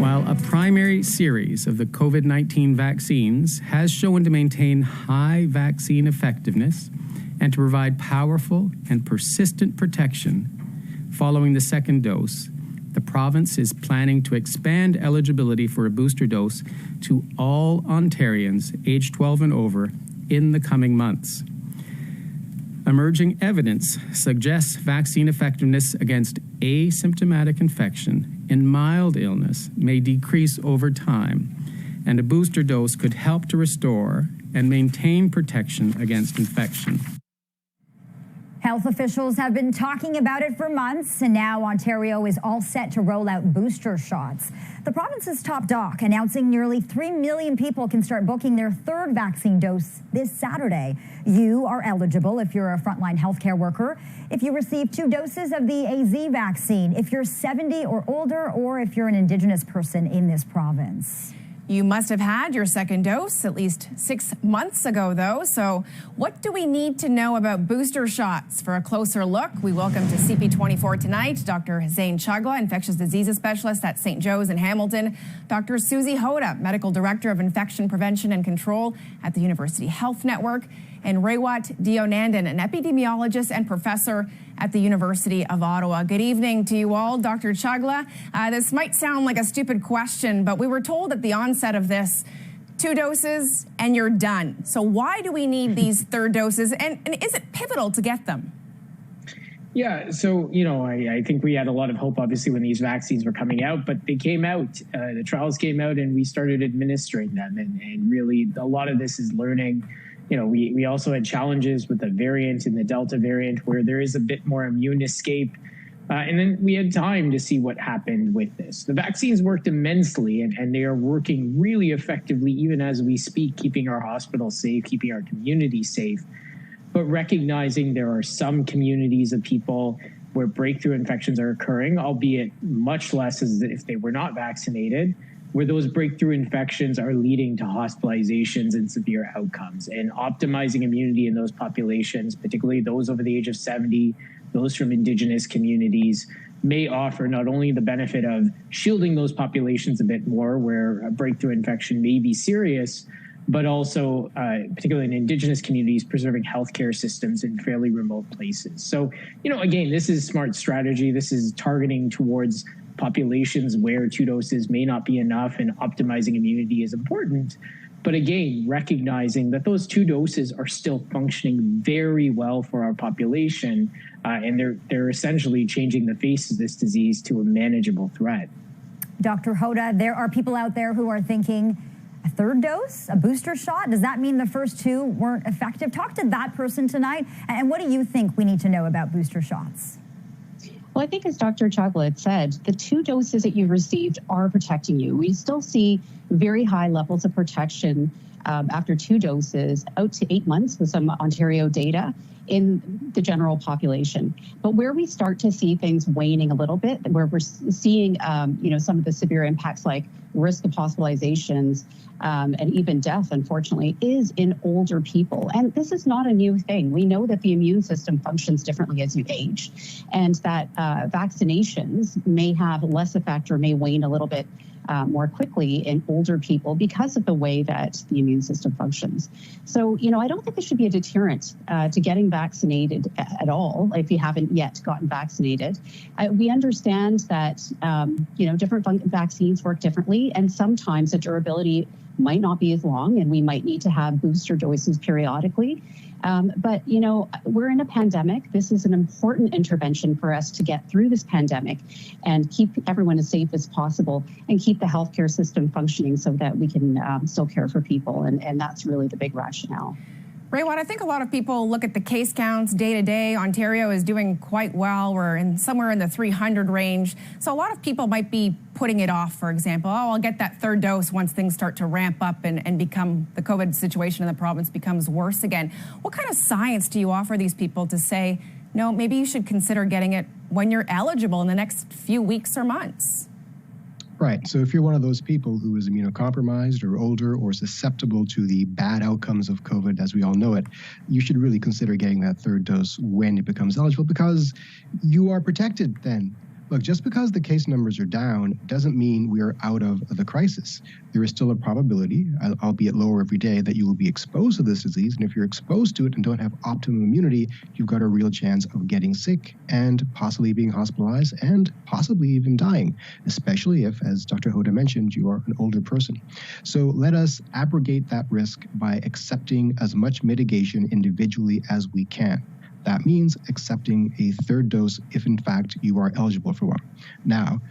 While a primary series of the COVID-19 vaccines has shown to maintain high vaccine effectiveness and to provide powerful and persistent protection following the second dose, the province is planning to expand eligibility for a booster dose to all Ontarians aged 12 and over in the coming months. Emerging evidence suggests vaccine effectiveness against asymptomatic infection in mild illness may decrease over time, and a booster dose could help to restore and maintain protection against infection. Health officials have been talking about it for months, and now Ontario is all set to roll out booster shots. The province's top doc announcing nearly 3 million people can start booking their third vaccine dose this Saturday. You are eligible if you're a frontline healthcare worker, if you receive 2 doses of the AZ vaccine, if you're 70 or older, or if you're an Indigenous person in this province. You must have had your second dose at least 6 months ago, though. So what do we need to know about booster shots? For a closer look, we welcome to CP24 tonight Dr. Chagla, infectious diseases specialist at St. Joe's in Hamilton, Dr. Susie Hota, medical director of infection prevention and control at the University Health Network, and Deonandan, an epidemiologist and professor at the University of Ottawa. Good evening to you all. Dr. Chagla, this might sound like a stupid question, but we were told at the onset of this, 2 doses and you're done. So why do we need these third doses, and is it pivotal to get them? Yeah, so, I think we had a lot of hope, obviously, when these vaccines were coming out, but they came out, the trials came out, and we started administering them. And really, a lot of this is learning. We also had challenges with the variant and the Delta variant where there is a bit more immune escape. And then we had time to see what happened with this. The vaccines worked immensely, and they are working really effectively even as we speak, keeping our hospitals safe, keeping our community safe. But recognizing there are some communities of people where breakthrough infections are occurring, albeit much less as if they were not vaccinated, where those breakthrough infections are leading to hospitalizations and severe outcomes. And optimizing immunity in those populations, particularly those over the age of 70, those from Indigenous communities, may offer not only the benefit of shielding those populations a bit more where a breakthrough infection may be serious, but also, particularly in Indigenous communities, preserving healthcare systems in fairly remote places. So, again, this is smart strategy. This is targeting towards populations where 2 doses may not be enough, and optimizing immunity is important. But again, recognizing that those 2 doses are still functioning very well for our population, and they're essentially changing the face of this disease to a manageable threat. Dr. Hota, there are people out there who are thinking, a third dose, a booster shot? Does that mean the first 2 weren't effective? Talk to that person tonight. And what do you think we need to know about booster shots? Well, I think as Dr. Chagla had said, the 2 doses that you received are protecting you. We still see very high levels of protection after 2 doses, out to 8 months with some Ontario data in the general population. But where we start to see things waning a little bit, where we're seeing some of the severe impacts like risk of hospitalizations and even death, unfortunately, is in older people. And this is not a new thing. We know that the immune system functions differently as you age, and that vaccinations may have less effect or may wane a little bit more quickly in older people because of the way that the immune system functions. So, I don't think this should be a deterrent to getting vaccinated at all if you haven't yet gotten vaccinated. We understand that, different vaccines work differently, and sometimes the durability might not be as long, and we might need to have booster doses periodically. But we're in a pandemic. This is an important intervention for us to get through this pandemic and keep everyone as safe as possible and keep the healthcare system functioning so that we can still care for people. And that's really the big rationale. Raywat, I think a lot of people look at the case counts day to day. Ontario is doing quite well. We're somewhere in the 300 range. So a lot of people might be putting it off, for example. Oh, I'll get that third dose once things start to ramp up and become the COVID situation in the province becomes worse again. What kind of science do you offer these people to say, no, maybe you should consider getting it when you're eligible in the next few weeks or months? Right. So if you're one of those people who is immunocompromised or older or susceptible to the bad outcomes of COVID, as we all know it, you should really consider getting that third dose when it becomes eligible, because you are protected then Look, just because the case numbers are down doesn't mean we are out of the crisis. There is still a probability, albeit lower every day, that you will be exposed to this disease. And if you're exposed to it and don't have optimum immunity, you've got a real chance of getting sick and possibly being hospitalized and possibly even dying, especially if, as Dr. Hota mentioned, you are an older person. So let us abrogate that risk by accepting as much mitigation individually as we can. That means accepting a third dose if, in fact, you are eligible for one. Now,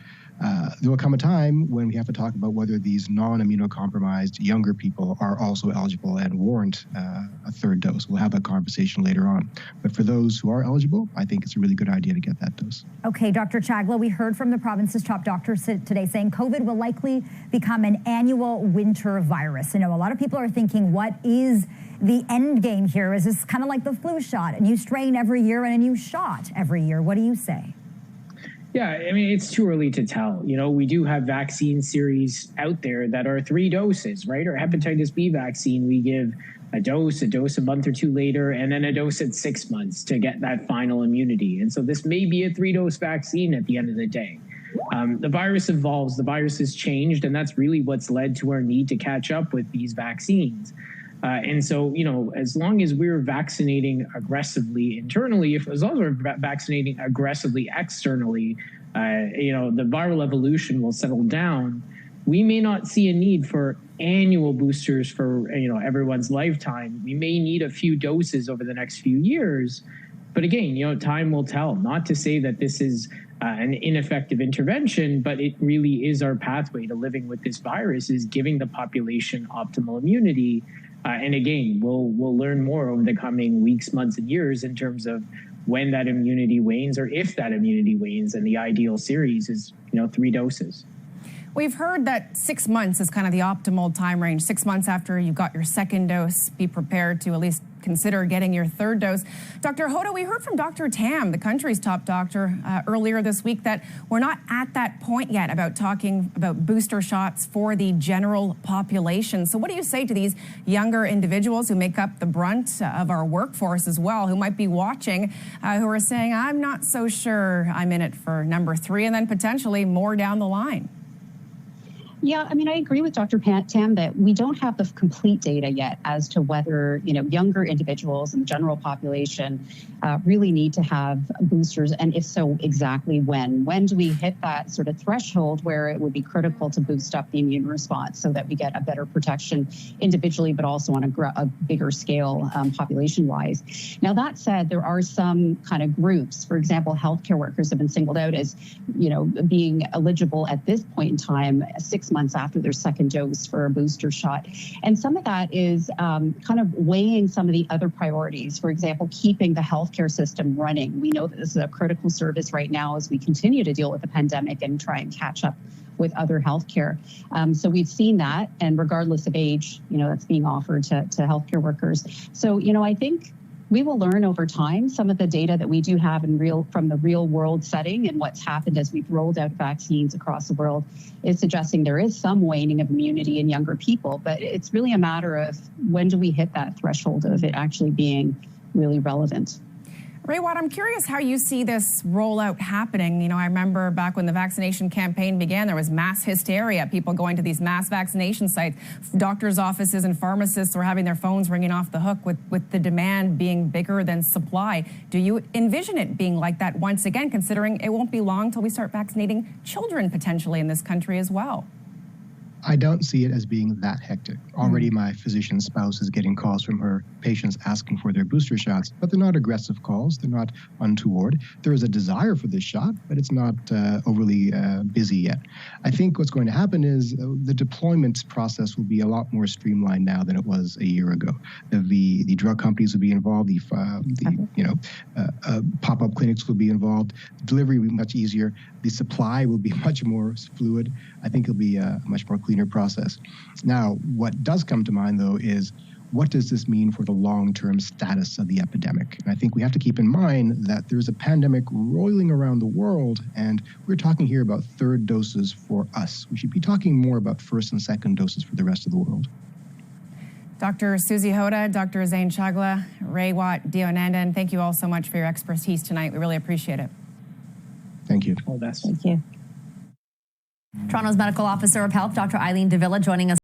there will come a time when we have to talk about whether these non-immunocompromised younger people are also eligible and warrant a third dose. We'll have that conversation later on. But for those who are eligible, I think it's a really good idea to get that dose. Okay, Dr. Chagla, we heard from the province's top doctor today saying COVID will likely become an annual winter virus. You know, a lot of people are thinking, what is the end game here? Is this kind of like the flu shot, a new strain every year and a new shot every year? What do you say? Yeah, I mean, it's too early to tell. You know, we do have vaccine series out there that are 3 doses, right? Our hepatitis B vaccine, we give a dose a month or 2 later, and then a dose at 6 months to get that final immunity. And so this may be a 3-dose vaccine at the end of the day. The virus evolves, the virus has changed, and that's really what's led to our need to catch up with these vaccines. And so, you know, as long as we're vaccinating aggressively internally, as long as we're vaccinating aggressively externally, you know, the viral evolution will settle down. We may not see a need for annual boosters for, you know, everyone's lifetime. We may need a few doses over the next few years. But again, you know, time will tell. Not to say that this is an ineffective intervention, but it really is our pathway to living with this virus, is giving the population optimal immunity. And again, we'll learn more over the coming weeks, months, and years in terms of when that immunity wanes, or if that immunity wanes. And the ideal series is, you know, 3 doses. We've heard that 6 months is kind of the optimal time range. 6 months after you've got your second dose, be prepared to at least consider getting your third dose. Dr. Hota, we heard from Dr. Tam, the country's top doctor, earlier this week that we're not at that point yet about talking about booster shots for the general population. So what do you say to these younger individuals who make up the brunt of our workforce as well, who might be watching, who are saying, I'm not so sure I'm in it for number 3, and then potentially more down the line? Yeah, I mean, I agree with Dr. Tam that we don't have the complete data yet as to whether, you know, younger individuals and the general population really need to have boosters, and if so, exactly when. When do we hit that sort of threshold where it would be critical to boost up the immune response so that we get a better protection individually, but also on a bigger scale population-wise? Now, that said, there are some kind of groups, for example, healthcare workers have been singled out as, you know, being eligible at this point in time, 6 months after their second dose for a booster shot. And some of that is kind of weighing some of the other priorities. For example, keeping the healthcare system running. We know that this is a critical service right now as we continue to deal with the pandemic and try and catch up with other healthcare. So we've seen that, and regardless of age, you know, that's being offered to healthcare workers. So, you know, I think we will learn over time. Some of the data that we do have from the real world setting and what's happened as we've rolled out vaccines across the world is suggesting there is some waning of immunity in younger people, but it's really a matter of when do we hit that threshold of it actually being really relevant. Raywat, I'm curious how you see this rollout happening. You know, I remember back when the vaccination campaign began, there was mass hysteria, people going to these mass vaccination sites. Doctors' offices and pharmacists were having their phones ringing off the hook with the demand being bigger than supply. Do you envision it being like that once again, considering it won't be long till we start vaccinating children potentially in this country as well? I don't see it as being that hectic. Already my physician spouse is getting calls from her patients asking for their booster shots, but they're not aggressive calls. They're not untoward. There is a desire for this shot, but it's not overly busy yet. I think what's going to happen is the deployment process will be a lot more streamlined now than it was a year ago. The drug companies will be involved. Pop-up clinics will be involved. Delivery will be much easier. The supply will be much more fluid. I think it'll be a much more cleaner process. Now, what does come to mind, though, is what does this mean for the long-term status of the epidemic? And I think we have to keep in mind that there's a pandemic roiling around the world, and we're talking here about third doses for us. We should be talking more about first and second doses for the rest of the world. Dr. Susie Hota, Dr. Zane Chagla, Raywat, Deonandan, thank you all so much for your expertise tonight. We really appreciate it. Thank you. All the best. Thank you. Toronto's Medical Officer of Health, Dr. Eileen Davila, joining us.